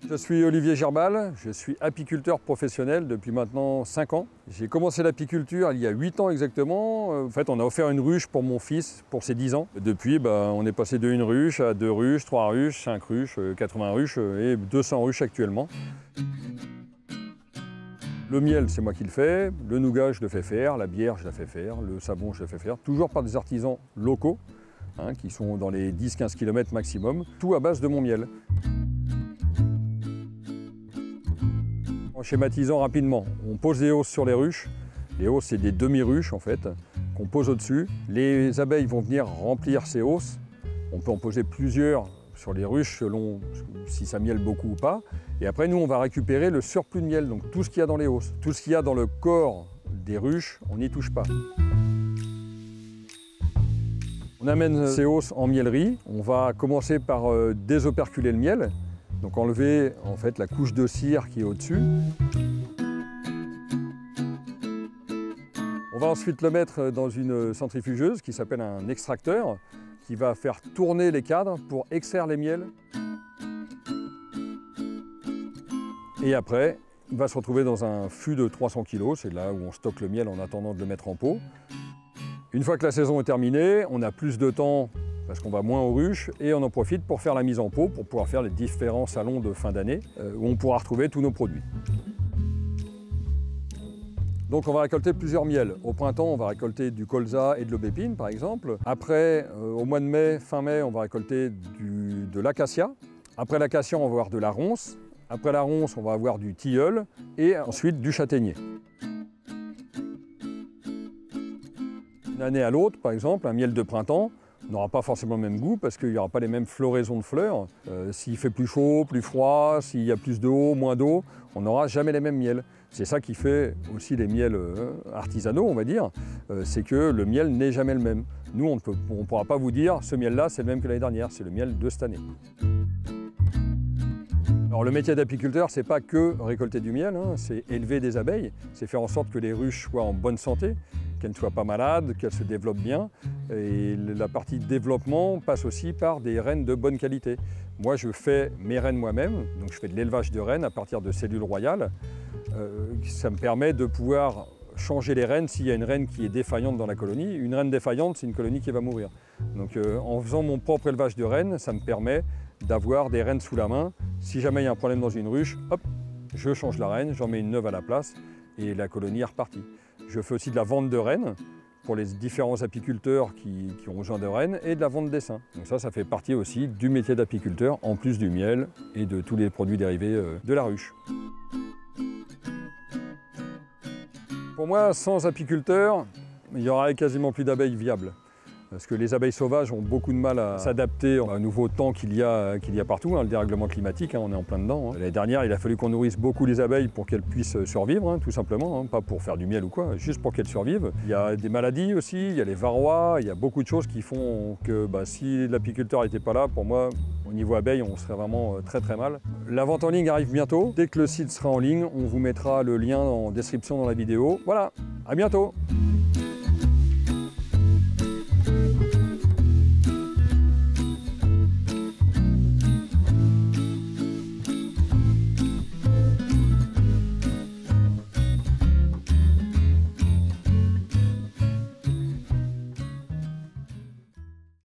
Je suis Olivier Gerbal, je suis apiculteur professionnel depuis maintenant 5 ans. J'ai commencé l'apiculture il y a 8 ans exactement. En fait, on a offert une ruche pour mon fils pour ses 10 ans. Depuis, on est passé de 1 ruche à 2 ruches, 3 ruches, 5 ruches, 80 ruches et 200 ruches actuellement. Le miel, c'est moi qui le fais, le nougat, je le fais faire, la bière, je la fais faire, le savon, je le fais faire, toujours par des artisans locaux, qui sont dans les 10-15 km maximum, tout à base de mon miel. En schématisant rapidement, on pose des hausses sur les ruches. Les hausses, c'est des demi-ruches en fait, qu'on pose au-dessus. Les abeilles vont venir remplir ces hausses. On peut en poser plusieurs sur les ruches selon si ça mielle beaucoup ou pas. Et après, nous, on va récupérer le surplus de miel, donc tout ce qu'il y a dans les hausses. Tout ce qu'il y a dans le corps des ruches, on n'y touche pas. On amène ces hausses en mielerie. On va commencer par désoperculer le miel. Donc enlever en fait la couche de cire qui est au-dessus. On va ensuite le mettre dans une centrifugeuse qui s'appelle un extracteur qui va faire tourner les cadres pour extraire les miels. Et après, il va se retrouver dans un fût de 300 kg, c'est là où on stocke le miel en attendant de le mettre en pot. Une fois que la saison est terminée, on a plus de temps parce qu'on va moins aux ruches et on en profite pour faire la mise en pot, pour pouvoir faire les différents salons de fin d'année où on pourra retrouver tous nos produits. Donc on va récolter plusieurs miels. Au printemps, on va récolter du colza et de l'aubépine par exemple. Après, au mois de mai, fin mai, on va récolter de l'acacia. Après l'acacia, on va avoir de la ronce. Après la ronce, on va avoir du tilleul et ensuite du châtaignier. D'une année à l'autre, par exemple, un miel de printemps n'aura pas forcément le même goût parce qu'il n'y aura pas les mêmes floraisons de fleurs. S'il fait plus chaud, plus froid, s'il y a plus d'eau, moins d'eau, on n'aura jamais les mêmes miels. C'est ça qui fait aussi les miels artisanaux, on va dire, c'est que le miel n'est jamais le même. Nous, on ne pourra pas vous dire ce miel-là, c'est le même que l'année dernière, c'est le miel de cette année. Alors, le métier d'apiculteur, c'est pas que récolter du miel, c'est élever des abeilles, c'est faire en sorte que les ruches soient en bonne santé, qu'elles ne soient pas malades, qu'elles se développent bien. Et la partie développement passe aussi par des reines de bonne qualité. Moi, je fais mes reines moi-même, donc je fais de l'élevage de reines à partir de cellules royales. Ça me permet de pouvoir changer les reines s'il y a une reine qui est défaillante dans la colonie. Une reine défaillante, c'est une colonie qui va mourir. Donc en faisant mon propre élevage de reines, ça me permet d'avoir des reines sous la main. Si jamais il y a un problème dans une ruche, hop, je change la reine, j'en mets une neuve à la place et la colonie est repartie. Je fais aussi de la vente de reines pour les différents apiculteurs qui ont besoin de reines et de la vente d'essaims. Donc ça fait partie aussi du métier d'apiculteur en plus du miel et de tous les produits dérivés de la ruche. Pour moi, sans apiculteurs, il n'y aurait quasiment plus d'abeilles viables. Parce que les abeilles sauvages ont beaucoup de mal à s'adapter au nouveau temps qu'il y a partout, le dérèglement climatique, on est en plein dedans. L'année dernière, il a fallu qu'on nourrisse beaucoup les abeilles pour qu'elles puissent survivre, tout simplement, pas pour faire du miel ou quoi, juste pour qu'elles survivent. Il y a des maladies aussi, il y a les varrois, il y a beaucoup de choses qui font que si l'apiculteur n'était pas là, pour moi, au niveau abeilles, on serait vraiment très très mal. La vente en ligne arrive bientôt. Dès que le site sera en ligne, on vous mettra le lien en description dans la vidéo. Voilà, à bientôt!